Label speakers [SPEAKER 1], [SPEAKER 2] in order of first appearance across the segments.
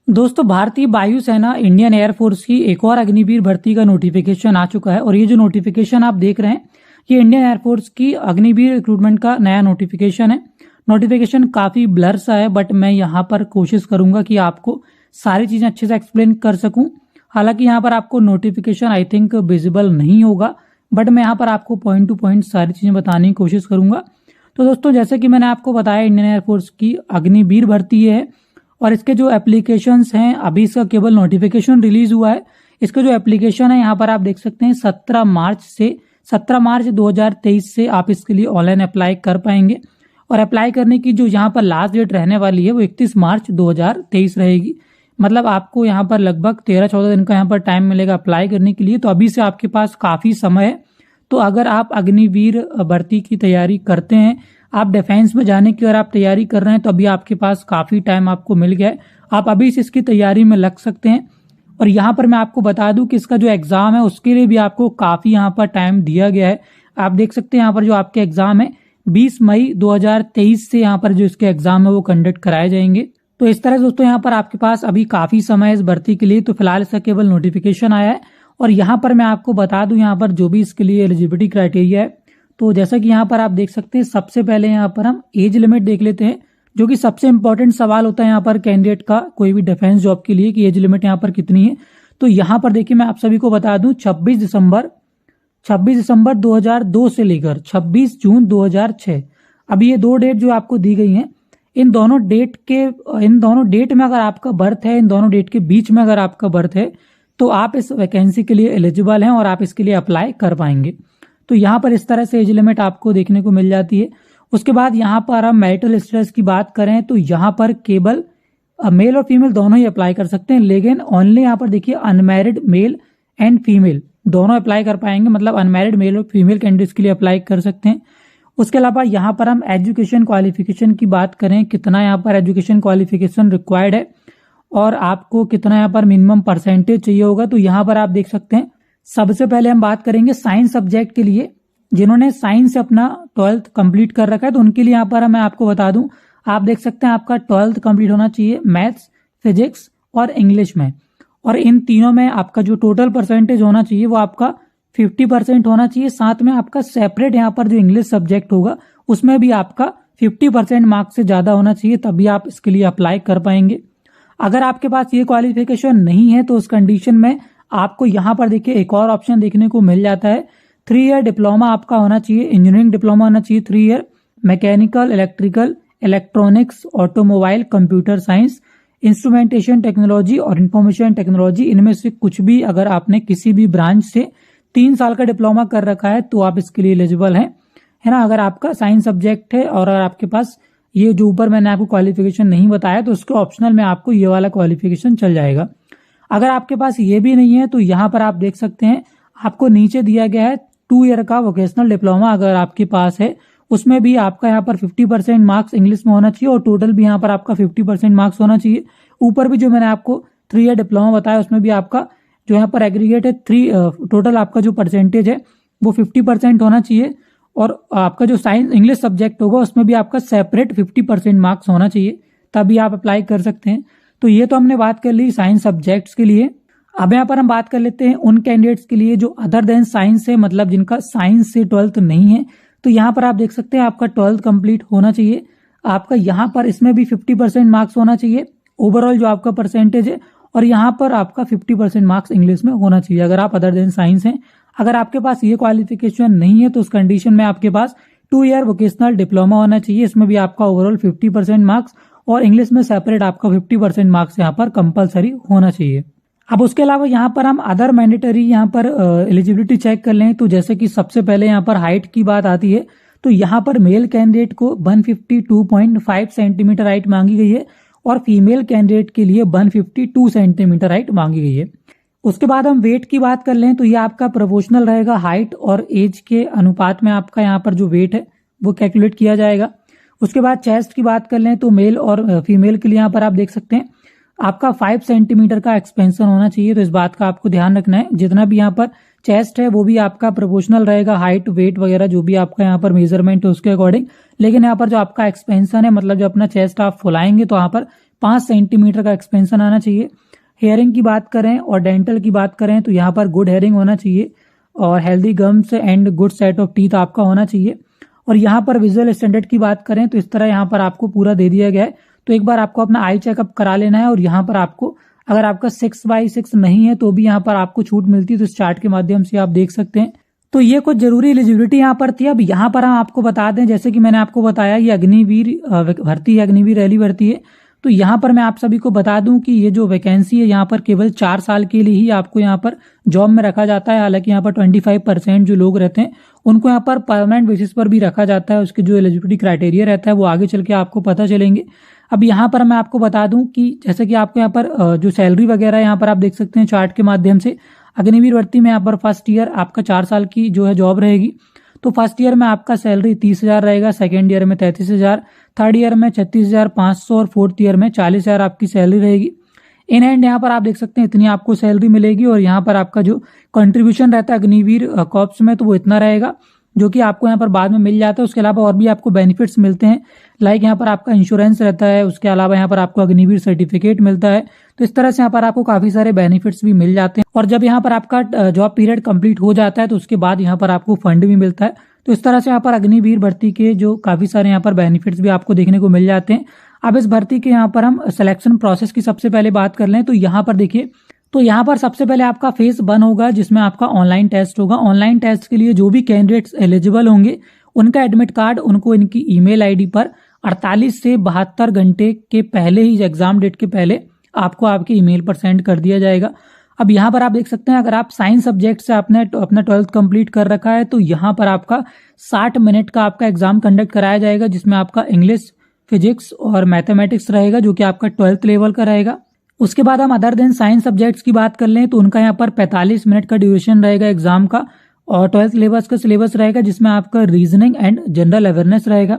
[SPEAKER 1] दोस्तों, भारतीय वायुसेना इंडियन एयरफोर्स की एक और अग्निवीर भर्ती का नोटिफिकेशन आ चुका है। और ये जो नोटिफिकेशन आप देख रहे हैं, ये इंडियन एयरफोर्स की अग्निवीर रिक्रूटमेंट का नया नोटिफिकेशन है। नोटिफिकेशन काफी ब्लर सा है, बट मैं यहाँ पर कोशिश करूंगा कि आपको सारी चीजें अच्छे से एक्सप्लेन कर सकूं। हालांकि यहाँ पर आपको नोटिफिकेशन आई थिंक विजिबल नहीं होगा, बट मैं यहाँ पर आपको पॉइंट टू पॉइंट सारी चीजें बताने की कोशिश करूंगा। तो दोस्तों, जैसे कि मैंने आपको बताया, इंडियन एयरफोर्स की अग्निवीर भर्ती है और इसके जो एप्लीकेशंस हैं, अभी इसका केवल नोटिफिकेशन रिलीज हुआ है। इसका जो एप्लीकेशन है यहाँ पर आप देख सकते हैं 17 मार्च 2023 से आप इसके लिए ऑनलाइन अप्लाई कर पाएंगे। और अप्लाई करने की जो यहाँ पर लास्ट डेट रहने वाली है वो 31 मार्च 2023 रहेगी। मतलब आपको यहाँ पर लगभग 13-14 दिन का यहाँ पर टाइम मिलेगा अप्लाई करने के लिए। तो अभी से आपके पास काफी समय है। तो अगर आप अग्निवीर भर्ती की तैयारी करते हैं, आप डिफेंस में जाने की अगर आप तैयारी कर रहे हैं, तो अभी आपके पास काफी टाइम आपको मिल गया है। आप अभी से इसकी तैयारी में लग सकते हैं। और यहाँ पर मैं आपको बता दूं कि इसका जो एग्जाम है उसके लिए भी आपको काफी यहाँ पर टाइम दिया गया है। आप देख सकते हैं यहाँ पर जो आपके एग्जाम है 20 मई 2023 से यहाँ पर जो इसके एग्जाम है वो कंडक्ट कराए जाएंगे। तो इस तरह से दोस्तों यहाँ पर आपके पास अभी काफी समय है इस भर्ती के लिए। तो फिलहाल इसका केवल नोटिफिकेशन आया है। और यहाँ पर मैं आपको बता दूं यहाँ पर जो भी इसके लिए एलिजिबिलिटी क्राइटेरिया है, तो जैसा कि यहाँ पर आप देख सकते हैं, सबसे पहले यहाँ पर हम एज लिमिट देख लेते हैं, जो कि सबसे इंपॉर्टेंट सवाल होता है यहाँ पर कैंडिडेट का कोई भी डिफेंस जॉब के लिए कि एज लिमिट यहाँ पर कितनी है। तो यहाँ पर देखिए, मैं आप सभी को बता दूं 26 दिसंबर 2002 से लेकर 26 जून 2006, अभी ये 2 डेट जो आपको दी गई हैं, इन दोनों डेट में अगर आपका बर्थ है, इन दोनों डेट के बीच में अगर आपका बर्थ है, तो आप इस वैकेंसी के लिए एलिजिबल हैं और आप इसके लिए अप्लाई कर पाएंगे। तो यहाँ पर इस तरह से एज लिमिट आपको देखने को मिल जाती है। उसके बाद यहाँ पर हम मैरिटल स्टेटस की बात करें तो यहाँ पर केवल मेल और फीमेल दोनों ही अप्लाई कर सकते हैं, लेकिन ओनली यहाँ पर देखिए अनमैरिड मेल एंड फीमेल दोनों अप्लाई कर पाएंगे। मतलब अनमैरिड मेल और फीमेल कैंडिडेट्स के लिए अप्लाई कर सकते हैं। उसके अलावा यहाँ पर हम एजुकेशन क्वालिफिकेशन की बात करें, कितना यहाँ पर एजुकेशन क्वालिफिकेशन रिक्वायर्ड है और आपको कितना यहाँ पर मिनिमम परसेंटेज चाहिए होगा, तो यहाँ पर आप देख सकते हैं। सबसे पहले हम बात करेंगे साइंस सब्जेक्ट के लिए। जिन्होंने साइंस से अपना 12th कंप्लीट कर रखा है, तो उनके लिए यहाँ पर मैं आपको बता दूं, आप देख सकते हैं आपका 12th कंप्लीट होना चाहिए मैथ्स, फिजिक्स और इंग्लिश में। और इन तीनों में आपका जो टोटल परसेंटेज होना चाहिए वो आपका 50% होना चाहिए। साथ में आपका सेपरेट यहाँ पर जो इंग्लिश सब्जेक्ट होगा उसमें भी आपका 50% मार्क्स से ज्यादा होना चाहिए, तभी आप इसके लिए अप्लाई कर पाएंगे। अगर आपके पास ये क्वालिफिकेशन नहीं है तो उस कंडीशन में आपको यहाँ पर देखिए एक और ऑप्शन देखने को मिल जाता है। 3 ईयर डिप्लोमा आपका होना चाहिए, इंजीनियरिंग डिप्लोमा होना चाहिए 3 year, mechanical, electrical, electronics, automobile, computer science, instrumentation technology और इंफॉर्मेशन टेक्नोलॉजी, इनमें से कुछ भी अगर आपने किसी भी ब्रांच से 3 साल का डिप्लोमा कर रखा है तो आप इसके लिए एलिजिबल हैं, है ना। अगर आपका साइंस सब्जेक्ट है और अगर आपके पास ये जो ऊपर मैंने आपको क्वालिफिकेशन नहीं बताया, तो उसके ऑप्शनल में आपको ये वाला क्वालिफिकेशन चल जाएगा। अगर आपके पास ये भी नहीं है तो यहाँ पर आप देख सकते हैं, आपको नीचे दिया गया है 2 ईयर का वोकेशनल डिप्लोमा अगर आपके पास है, उसमें भी आपका यहाँ पर 50% मार्क्स इंग्लिश में होना चाहिए और टोटल भी यहाँ पर आपका 50% मार्क्स होना चाहिए। ऊपर भी जो मैंने आपको 3 ईयर डिप्लोमा बताया उसमें भी आपका जो यहाँ पर एग्रीगेट है टोटल आपका जो परसेंटेज है वो 50% होना चाहिए। और आपका जो साइंस इंग्लिश सब्जेक्ट होगा उसमें भी आपका सेपरेट 50% मार्क्स होना चाहिए, तभी आप अप्लाई कर सकते हैं। तो ये तो हमने बात कर ली साइंस सब्जेक्ट्स के लिए। अब यहाँ पर हम बात कर लेते हैं उन कैंडिडेट्स के लिए जो अदर देन साइंस है, मतलब जिनका साइंस से 12th नहीं है। तो यहाँ पर आप देख सकते हैं आपका 12th कंप्लीट होना चाहिए। आपका यहाँ पर इसमें भी 50% मार्क्स होना चाहिए ओवरऑल जो आपका परसेंटेज है, और यहाँ पर आपका 50% मार्क्स इंग्लिश में होना चाहिए अगर आप अदर देन साइंस हैं। अगर आपके पास ये क्वालिफिकेशन नहीं है तो उस कंडीशन में आपके पास 2 ईयर वोकेशनल डिप्लोमा होना चाहिए, इसमें भी आपका ओवरऑल 50% मार्क्स और इंग्लिश में सेपरेट आपका 50% मार्क्स यहाँ पर कंपलसरी होना चाहिए। अब उसके अलावा यहाँ पर हम अदर मैंडेटरी यहाँ पर एलिजिबिलिटी चेक कर लें, तो जैसे कि सबसे पहले यहाँ पर हाइट की बात आती है, तो यहाँ पर मेल कैंडिडेट को 152.5 सेंटीमीटर हाइट मांगी गई है और फीमेल कैंडिडेट के लिए 152 सेंटीमीटर हाइट मांगी गई है। उसके बाद हम वेट की बात कर लें तो ये आपका प्रोपोर्शनल रहेगा, हाइट और एज के अनुपात में आपका यहाँ पर जो वेट है वो कैलकुलेट किया जाएगा। उसके बाद चेस्ट की बात कर लें तो मेल और फीमेल के लिए यहाँ पर आप देख सकते हैं आपका 5 सेंटीमीटर का एक्सपेंशन होना चाहिए, तो इस बात का आपको ध्यान रखना है। जितना भी यहाँ पर चेस्ट है वो भी आपका प्रोपोर्शनल रहेगा, हाइट वेट वगैरह जो भी आपका यहाँ पर मेजरमेंट है उसके अकॉर्डिंग। लेकिन यहाँ पर जो आपका एक्सपेंशन है, मतलब जो अपना चेस्ट आप फुलाएंगे तो यहाँ पर 5 सेंटीमीटर का एक्सपेंशन आना चाहिए। हेयरिंग की बात करें और डेंटल की बात करें तो यहाँ पर गुड हेयरिंग होना चाहिए और healthy gums and good set of teeth आपका होना चाहिए। और यहाँ पर विजुअल स्टैंडर्ड की बात करें तो इस तरह यहाँ पर आपको पूरा दे दिया गया है। तो एक बार आपको अपना आई चेकअप करा लेना है और यहाँ पर आपको अगर आपका 6/6 नहीं है तो भी यहाँ पर आपको छूट मिलती है। तो इस चार्ट के माध्यम से आप देख सकते हैं। तो ये कुछ जरूरी एलिजिबिलिटी यहाँ पर थी। अब यहाँ पर हम आपको बता दें, जैसे कि मैंने आपको बताया ये अग्निवीर भर्ती है, अग्निवीर रैली भर्ती है। तो यहाँ पर मैं आप सभी को बता दूं कि ये जो वैकेंसी है यहाँ पर केवल 4 साल के लिए ही आपको यहाँ पर जॉब में रखा जाता है। हालांकि यहाँ पर 25% जो लोग रहते हैं उनको यहाँ पर परमानेंट बेसिस पर भी रखा जाता है। उसके जो एलिजिबिलिटी क्राइटेरिया रहता है वो आगे चल के आपको पता चलेंगे। अब यहाँ पर मैं आपको बता दूं कि जैसे कि आपको यहाँ पर जो सैलरी वगैरह यहाँ पर आप देख सकते हैं चार्ट के माध्यम से। अग्निवीर भर्ती में यहाँ पर फर्स्ट ईयर आपका 4 साल की जो है जॉब रहेगी। तो फर्स्ट ईयर में आपका सैलरी 30,000 रहेगा, सेकेंड ईयर में 33,000, थर्ड ईयर में 36,500 और फोर्थ ईयर में 40,000 आपकी सैलरी रहेगी। इन हैंड यहाँ पर आप देख सकते हैं इतनी आपको सैलरी मिलेगी। और यहाँ पर आपका जो कंट्रीब्यूशन रहता है अग्निवीर कॉर्प्स में तो वो इतना रहेगा, जो कि आपको यहाँ पर बाद में मिल जाता है। उसके अलावा और भी आपको बेनिफिट्स मिलते हैं, लाइक यहाँ पर आपका इंश्योरेंस रहता है, उसके अलावा यहाँ पर आपको अग्निवीर सर्टिफिकेट मिलता है। तो इस तरह से यहाँ पर आपको काफी सारे बेनिफिट्स भी मिल जाते हैं। और जब यहाँ पर आपका जॉब पीरियड कंप्लीट हो जाता है तो उसके बाद यहाँ पर आपको फंड भी मिलता है। तो इस तरह से यहाँ पर अग्निवीर भर्ती के जो काफी सारे यहाँ पर बेनिफिट्स भी आपको देखने को मिल जाते हैं। अब इस भर्ती के यहाँ पर हम सिलेक्शन प्रोसेस की सबसे पहले बात कर लें तो यहाँ पर देखिए, तो यहाँ पर सबसे पहले आपका फेज 1 होगा जिसमें आपका ऑनलाइन टेस्ट होगा। ऑनलाइन टेस्ट के लिए जो भी कैंडिडेट्स एलिजिबल होंगे उनका एडमिट कार्ड उनको इनकी ईमेल आईडी पर 48 से 72 घंटे के पहले ही, एग्जाम डेट के पहले आपको आपके ईमेल पर सेंड कर दिया जाएगा। अब यहाँ पर आप देख सकते हैं अगर आप साइंस सब्जेक्ट से आपने अपना 12th कंप्लीट कर रखा है तो यहाँ पर आपका 60 मिनट का आपका एग्जाम कंडक्ट कराया जाएगा, जिसमें आपका इंग्लिश, फिजिक्स और मैथमेटिक्स रहेगा जो कि आपका 12th लेवल का रहेगा। उसके बाद हम अदर देन साइंस सब्जेक्ट्स की बात कर लें तो उनका यहाँ पर 45 मिनट का ड्यूरेशन रहेगा एग्जाम का और 12th लेवल्स का सिलेबस रहेगा जिसमें आपका रीजनिंग एंड जनरल अवेयरनेस रहेगा।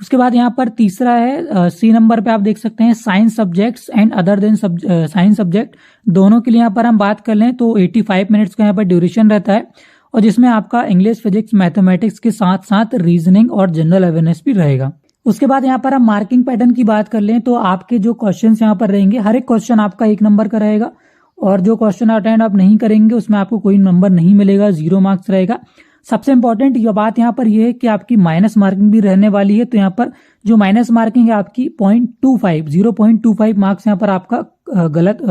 [SPEAKER 1] उसके बाद यहाँ पर तीसरा है सी नंबर पे आप देख सकते हैं science subjects and other than science subject, दोनों के लिए यहाँ पर हम बात कर लें तो 85 मिनट्स का यहाँ पर ड्यूरेशन रहता है और जिसमें आपका इंग्लिश, फिजिक्स, मैथमेटिक्स के साथ साथ रीजनिंग और जनरल अवेयरनेस भी रहेगा। उसके बाद यहाँ पर हम मार्किंग पैटर्न की बात कर लें तो आपके जो क्वेश्चन यहाँ पर रहेंगे, हर एक क्वेश्चन आपका 1 नंबर का रहेगा और जो क्वेश्चन अटेंड आप नहीं करेंगे उसमें आपको कोई नंबर नहीं मिलेगा, 0 मार्क्स रहेगा। सबसे इंपॉर्टेंट ये बात यहाँ पर यह है कि आपकी माइनस मार्किंग भी रहने वाली है। तो यहाँ पर जो माइनस मार्किंग है आपकी 0.25 मार्क्स यहाँ पर आपका गलत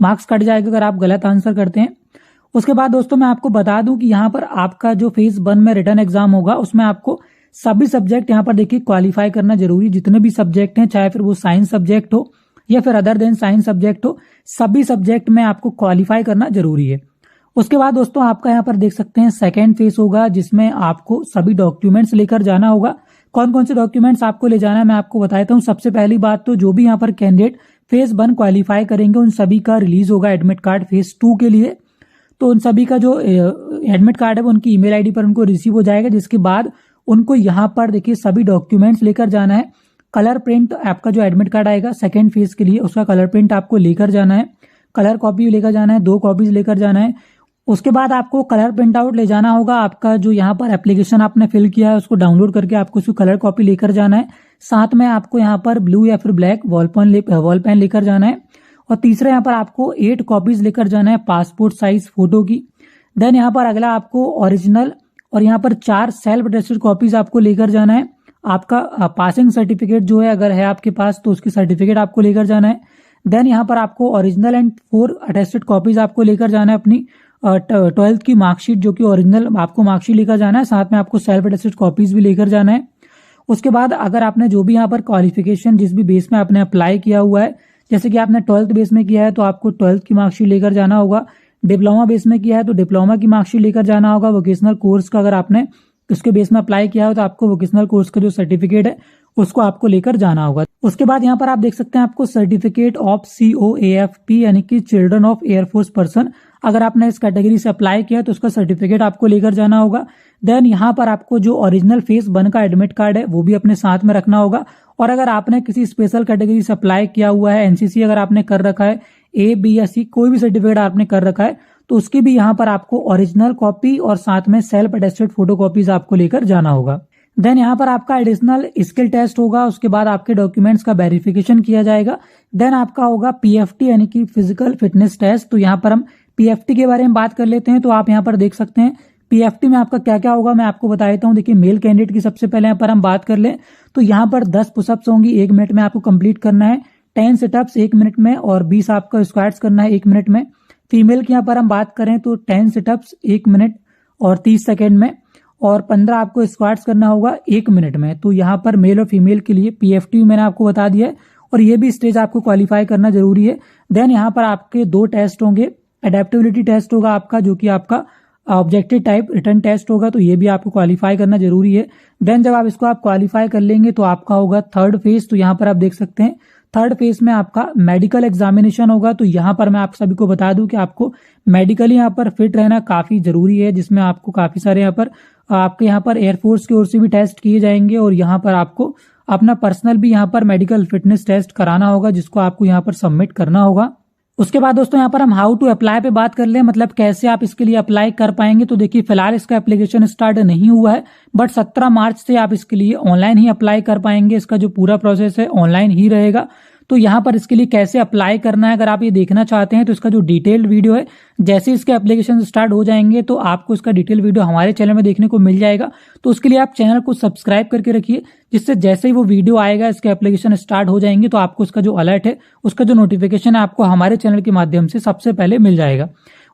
[SPEAKER 1] मार्क्स कट जाएगा अगर आप गलत आंसर करते हैं। उसके बाद दोस्तों मैं आपको बता दूं कि यहाँ पर आपका जो फेज 1 में रिटन एग्जाम होगा उसमें आपको सभी सब्जेक्ट यहाँ पर देखिए क्वालिफाई करना जरूरी, जितने भी सब्जेक्ट हैं चाहे फिर वो साइंस सब्जेक्ट हो या फिर अदर देन साइंस सब्जेक्ट हो, सभी सब्जेक्ट में आपको क्वालिफाई करना जरूरी है। उसके बाद दोस्तों आपका यहाँ पर देख सकते हैं सेकेंड फेज होगा जिसमें आपको सभी डॉक्यूमेंट्स लेकर जाना होगा। कौन कौन से डॉक्यूमेंट्स आपको ले जाना है मैं आपको बता देता हूँ। सबसे पहली बात तो जो भी यहाँ पर कैंडिडेट फेज 1 क्वालिफाई करेंगे उन सभी का रिलीज होगा एडमिट कार्ड फेज 2 के लिए। तो उन सभी का जो एडमिट कार्ड है वो उनकी ईमेल आईडी पर उनको रिसीव हो जाएगा, जिसके बाद उनको यहाँ पर देखिए सभी डॉक्यूमेंट्स लेकर जाना है। कलर प्रिंट आपका जो एडमिट कार्ड आएगा सेकेंड फेज के लिए उसका कलर प्रिंट आपको लेकर जाना है, कलर कॉपी लेकर जाना है, 2 कॉपीज लेकर जाना है। उसके बाद आपको कलर प्रिंट आउट ले जाना होगा, आपका जो यहाँ पर एप्लीकेशन आपने फिल किया है उसको डाउनलोड करके आपको उसकी कलर कॉपी लेकर जाना है। साथ में आपको यहाँ पर ब्लू या फिर ब्लैक वॉल पेन लेकर जाना है। और तीसरा यहाँ पर आपको 8 कॉपीज लेकर जाना है पासपोर्ट साइज फोटो की। देन यहाँ पर अगला आपको ओरिजिनल और यहाँ पर 4 सेल्फ अटेस्टेड कॉपीज आपको लेकर जाना है। आपका पासिंग सर्टिफिकेट जो है अगर है आपके पास तो उसकी सर्टिफिकेट आपको लेकर जाना है। देन यहाँ पर आपको ओरिजिनल एंड 4 अटेस्टेड कॉपीज आपको लेकर जाना है अपनी 12th की मार्कशीट जो कि ओरिजिनल आपको मार्कशीट लेकर जाना है, साथ में आपको सेल्फ अटेस्टेड कॉपीज भी लेकर जाना है। उसके बाद अगर आपने जो भी यहाँ पर क्वालिफिकेशन जिस भी बेस में आपने अप्लाई किया हुआ है, जैसे कि आपने 12th बेस में किया है तो आपको 12th की मार्कशीट लेकर जाना होगा, डिप्लोमा बेस में किया है तो डिप्लोमा की मार्कशीट लेकर जाना होगा, वोकेशनल कोर्स का अगर आपने उसके बेस में अप्लाई किया हो तो आपको वोकेशनल कोर्स का जो सर्टिफिकेट है उसको आपको लेकर जाना होगा। उसके बाद यहाँ पर आप देख सकते हैं आपको सर्टिफिकेट ऑफ COAFP यानी कि चिल्ड्रन ऑफ एयरफोर्स पर्सन, अगर आपने इस कैटेगरी से अप्लाई किया तो उसका सर्टिफिकेट आपको लेकर जाना होगा। देन यहाँ पर आपको जो ओरिजिनल फेज 1 का एडमिट कार्ड है वो भी अपने साथ में रखना होगा। और अगर आपने किसी स्पेशल कैटेगरी से अप्लाई किया हुआ है, NCC अगर आपने कर रखा है, A, B या C कोई भी सर्टिफिकेट आपने कर रखा है तो उसकी भी यहाँ पर आपको ओरिजिनल कॉपी और साथ में सेल्फ अटेस्टेड फोटो कॉपीज आपको लेकर जाना होगा। देन यहाँ पर आपका एडिशनल स्किल टेस्ट होगा, उसके बाद आपके डॉक्यूमेंट्स का वेरिफिकेशन किया जाएगा। देन आपका होगा पीएफटी यानी कि फिजिकल फिटनेस टेस्ट। तो यहाँ पर हम पीएफटी के बारे में बात कर लेते हैं। तो आप यहाँ पर देख सकते हैं पीएफटी में आपका क्या क्या होगा मैं आपको बता देता हूँ। देखिए मेल कैंडिडेट की सबसे पहले यहाँ पर हम बात कर लें तो यहाँ पर 10 पुशअप्स होंगी 1 मिनट में आपको कंप्लीट करना है, 10 सिटअप्स 1 मिनट में और 20 आपका स्क्वाट्स करना है 1 मिनट में। फीमेल की यहाँ पर हम बात करें तो 10 सिटअप्स 1 मिनट और 30 सेकेंड में और 15 आपको स्क्वाट्स करना होगा 1 मिनट में। तो यहाँ पर मेल और फीमेल के लिए पीएफटी मैंने आपको बता दिया है और ये भी स्टेज आपको क्वालिफाई करना जरूरी है। देन यहाँ पर आपके 2 टेस्ट होंगे, एडेप्टेबिलिटी टेस्ट होगा आपका जो कि आपका ऑब्जेक्टिव टाइप रिटर्न टेस्ट होगा, तो ये भी आपको क्वालिफाई करना जरूरी है। देन जब आप इसको क्वालिफाई कर लेंगे तो आपका होगा 3rd फेज। तो यहाँ पर आप देख सकते हैं 3rd फेज में आपका मेडिकल एग्जामिनेशन होगा। तो यहाँ पर मैं आप सभी को बता दूं कि आपको मेडिकली यहाँ पर फिट रहना काफी जरूरी है, जिसमें आपको काफी सारे यहाँ पर आपके यहाँ पर एयरफोर्स की ओर से भी टेस्ट किए जाएंगे और यहाँ पर आपको अपना पर्सनल भी यहाँ पर मेडिकल फिटनेस टेस्ट कराना होगा जिसको आपको यहाँ पर सबमिट करना होगा। उसके बाद दोस्तों यहाँ पर हम हाउ टू अप्लाई पे बात कर ले, मतलब कैसे आप इसके लिए अप्लाई कर पाएंगे। तो देखिए फिलहाल इसका एप्लीकेशन स्टार्ट नहीं हुआ है, बट 17 मार्च से आप इसके लिए ऑनलाइन ही अप्लाई कर पाएंगे। इसका जो पूरा प्रोसेस है ऑनलाइन ही रहेगा। तो यहाँ पर इसके लिए कैसे अप्लाई करना है अगर आप ये देखना चाहते हैं तो इसका जो डिटेल्ड वीडियो है जैसे इसके एप्लीकेशन स्टार्ट हो जाएंगे तो आपको इसका डिटेल वीडियो हमारे चैनल में देखने को मिल जाएगा। तो उसके लिए आप चैनल को सब्सक्राइब करके रखिए, जिससे जैसे ही वो वीडियो आएगा इसके एप्लीकेशन स्टार्ट हो जाएंगे तो आपको उसका जो अलर्ट है उसका जो नोटिफिकेशन है आपको हमारे चैनल के माध्यम से सबसे पहले मिल जाएगा।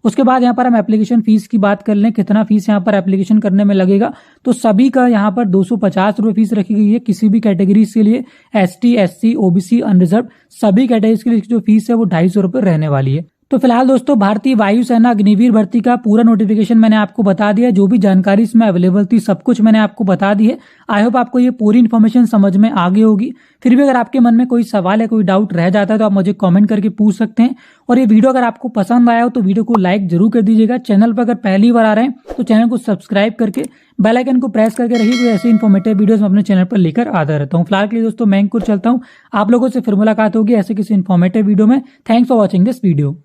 [SPEAKER 1] उसके बाद यहाँ पर हम एप्लीकेशन फीस की बात कर लें, कितना फीस यहाँ पर एप्लीकेशन करने में लगेगा। तो सभी का यहाँ पर 250 रुपये फीस रखी गई है। किसी भी कैटेगरीज के लिए एसटी, एससी, ओबीसी, अनरिजर्व सभी कैटेगरीज के लिए जो फीस है वो 250 रुपये रहने वाली है। तो फिलहाल दोस्तों भारतीय वायुसेना अग्निवीर भर्ती का पूरा नोटिफिकेशन मैंने आपको बता दिया, जो भी जानकारी इसमें अवेलेबल थी सब कुछ मैंने आपको बता दी है। आई होप आपको ये पूरी इन्फॉर्मेशन समझ में आ गई होगी। फिर भी अगर आपके मन में कोई सवाल या कोई डाउट रह जाता है तो आप मुझे कमेंट करके पूछ सकते हैं। और ये वीडियो अगर आपको पसंद आया हो तो वीडियो को लाइक जरूर कर दीजिएगा। चैनल पर अगर पहली बार आ रहे हैं तो चैनल को सब्सक्राइब करके बेल आइकन को प्रेस करके रहिए, कोई ऐसी इन्फॉर्मेटिव वीडियोस मैं अपने चैनल पर लेकर आता रहता हूँ। फिलहाल के लिए दोस्तों मैं अंकुर चलता हूँ, आप लोगों से फिर मुलाकात होगी ऐसे किसी इन्फॉर्मेटिव वीडियो में। Thanks for watching this video.